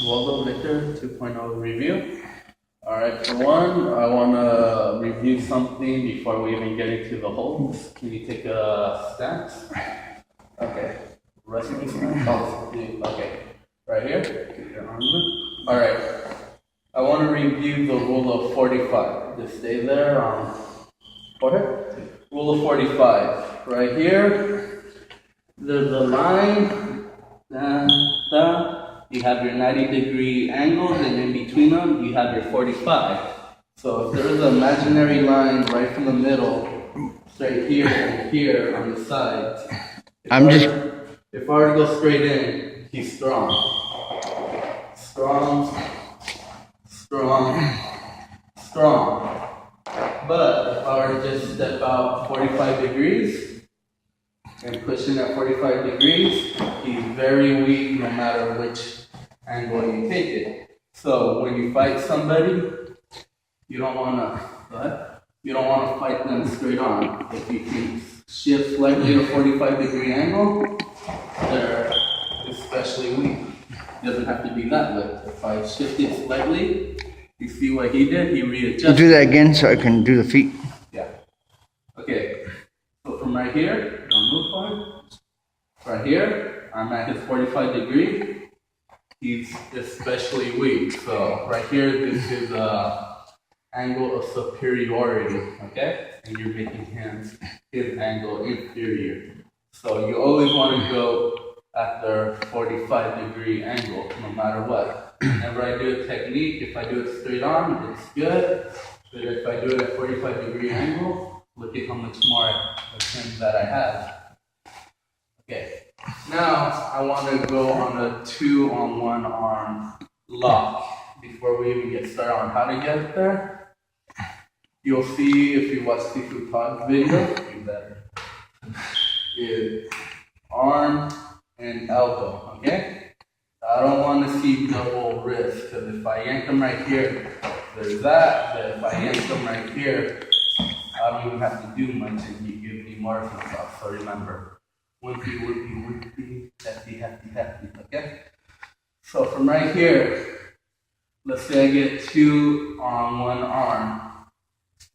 Oswaldo Victor 2.0 review. Alright, for one, I want to review something before we even get into the holds. Can you take a stance? Okay. Resting stance? Okay. Right here? Get your arms in. Alright. I want to review the rule of 45. Just stay there. Forehead. Rule of 45. Right here, there's a line. You have your 90-degree angles, and in between them, you have your 45. So if there is an imaginary line right from the middle, straight here and here on the sides, if I were to go straight in, he's strong. Strong. But if I were to just step out 45 degrees and push in at 45 degrees, he's very weak no matter which angle you take it. So when you fight somebody, you don't want to fight them straight on. If you can shift slightly to 45-degree angle, they're especially weak. It doesn't have to be that way. If I shift it slightly, you see what he did? He readjusted. Do that again so I can do the feet. Yeah. Okay. So from right here, don't move forward. Right here, I'm at his 45 degree. He's especially weak. So right here, this is angle of superiority. Okay? And you're making his angle inferior. So you always want to go at their 45-degree angle, no matter what. Whenever I do a technique, if I do it straight on, it's good. But if I do it at 45-degree angle, look at how much more of him that I have. Okay. Now I want to go on a 2-on-1 arm lock. Before we even get started on how to get there, you'll see if you watch Seafood Todd's video, you better. Is arm and elbow, okay? I don't want to see double wrist, because if I yank them right here, there's that, but if I yank them right here, I don't even have to do much and you give me more of stuff. So remember, wimpy, hefty, okay? So from right here, let's say I get 2 on one arm.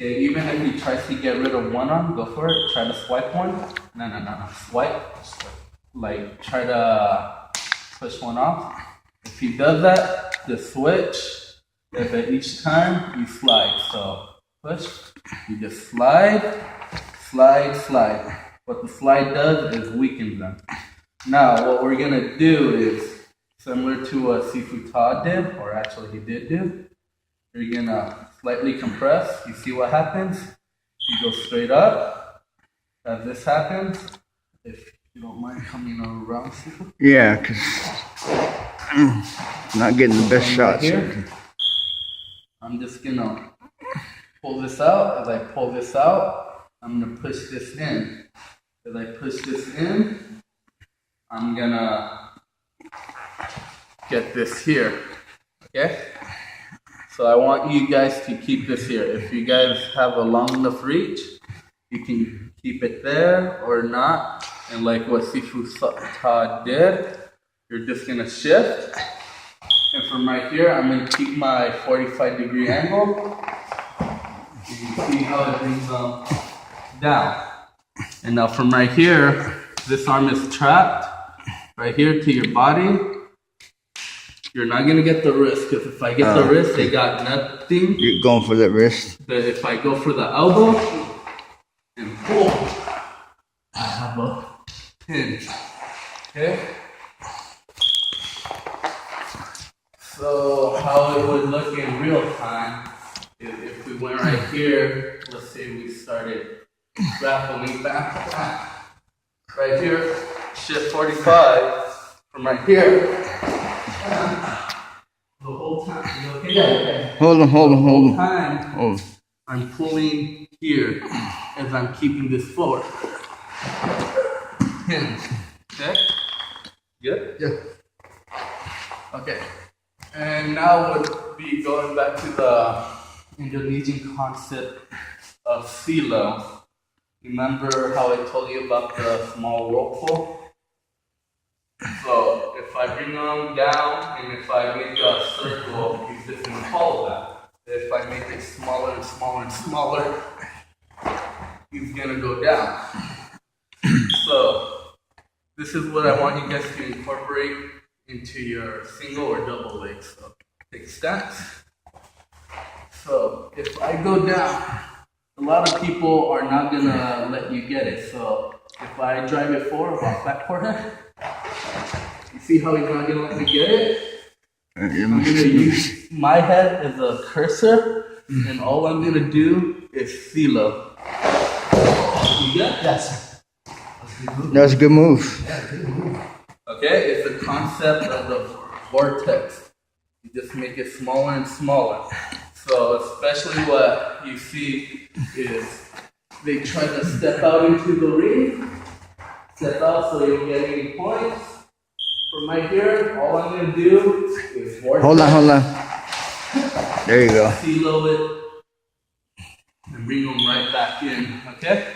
Okay, even if he tries to get rid of one arm, go for it. Try to swipe one. No. Swipe. Like, try to push one off. If he does that, just switch. If at each time, you slide. So, push. You just slide. What the slide does is weaken them. Now, what we're going to do is similar to what Seafood Todd did, or actually he did do. You're going to slightly compress. You see what happens? You go straight up. As this happens, if you don't mind coming around, Seafood. Yeah, because I'm not getting the best shots. Here, I'm just going to pull this out. As I pull this out, I'm going to push this in. As I push this in, I'm going to get this here. Okay? So I want you guys to keep this here. If you guys have a long enough reach, you can keep it there or not. And like what Seafood Todd did, you're just going to shift. And from right here, I'm going to keep my 45-degree angle. You can see how it brings them down. And now from right here, this arm is trapped right here to your body. You're not going to get the wrist, because if I get the wrist, they got nothing. You're going for the wrist? But if I go for the elbow and pull, I have a pin. Okay? So how it would look in real time is if we went right here, let's say we started grappling back. Right here, shift 45 from right here. The whole time, okay? Yeah. Hold on. The whole time, I'm pulling here as I'm keeping this forward. Okay? Good? Yeah. Okay. And now we'll be going back to the Indonesian concept of silo. Remember how I told you about the small whirlpool? So if I I bring him down, and if I make a circle, he's just gonna follow that. If I make it smaller and smaller and smaller, he's gonna go down. So this is what I want you guys to incorporate into your single or double leg. So take stance. So if I go down, a lot of people are not gonna let you get it. So if I drive it forward, walk back toward him, you see how he's not gonna let me get it? I'm gonna use my head as a cursor, and all I'm gonna do is silo. You get? Yes. That was a good move. Okay, it's the concept of the vortex. You just make it smaller and smaller. So especially what you see is they try to step out into the ring, step out so you don't get any points. From right here, all I'm going to do is vortex. Hold on. There you go. Silo it and bring them right back in, okay?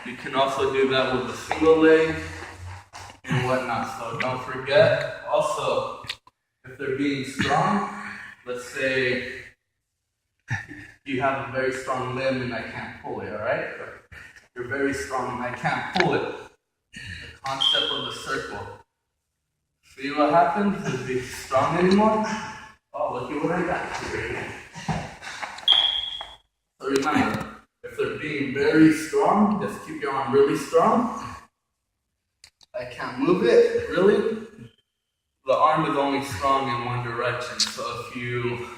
You can also do that with a single leg and whatnot. So don't forget, also, if they're being strong, let's say you have a very strong limb and I can't pull it, alright? You're very strong and I can't pull it. The concept of the circle. See what happens? Is he strong anymore? Oh, look at what I got here. So remember, if they're being very strong, just keep your arm really strong. I can't move it, really. The arm is only strong in one direction, so if you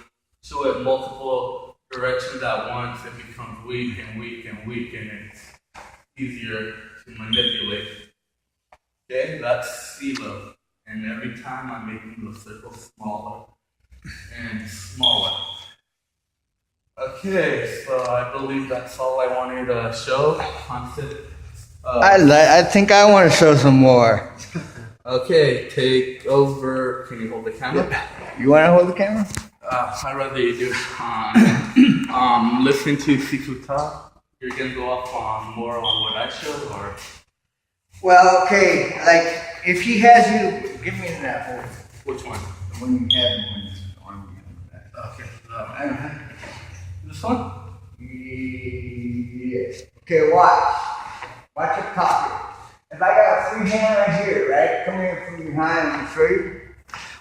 show it multiple directions at once, it becomes weak and weak and weak, and it's easier to manipulate. Okay, that's silo. And every time I'm making the circle smaller and smaller. Okay, so I believe that's all I wanted to show. I think I want to show some more. Okay, take over. Can you hold the camera? You want to hold the camera? I'd rather you do. Listen to Sifu talk. You're gonna go off on more on what I showed, or? Well, okay. Like if he has you, give me that hold. Which one? The one you have when it's on you. Okay. I don't have. This one? Yes. Okay, watch. Watch your pocket. If I got a free hand right here, right? Come here from behind and show you.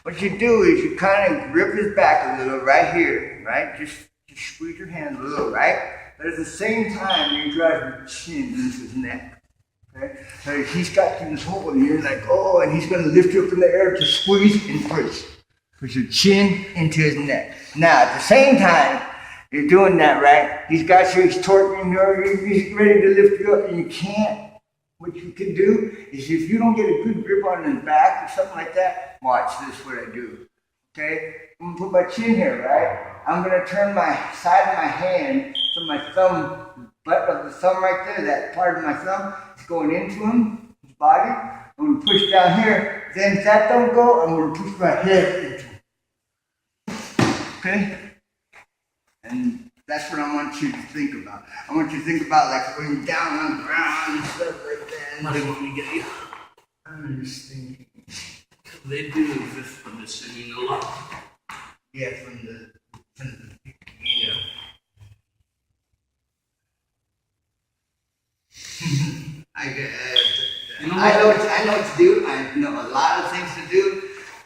What you do is you kind of grip his back a little right here, right? Just squeeze your hand a little, right? But at the same time, you drive your chin into his neck. Okay? So he's got this hole in here, like, oh, and he's going to lift you up in the air to squeeze and push. Push your chin into his neck. Now, at the same time, you're doing that, right? He's got you, he's torquing you, he's ready to lift you up, and you can't. What you can do is if you don't get a good grip on his back or something like that, watch this, what I do. Okay? I'm going to put my chin here, right? I'm going to turn my side of my hand so my thumb, butt of the thumb right there, that part of my thumb is going into him, his body. I'm going to push down here. Then if that don't go, I'm going to push my head into him. Okay? And that's what I want you to think about. I want you to think about like when you're down on the ground and stuff like that. Not even let me get you. I'm just thinking. They do this positioning a lot. Yeah, from the Yeah. I know what to do. I know a lot of things to do,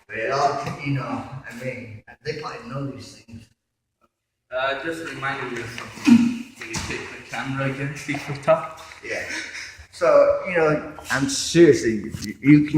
but it all, I mean, they probably know these things. Just reminded me of something. Can you take the camera again, see from top? Yeah. So, I'm seriously, you can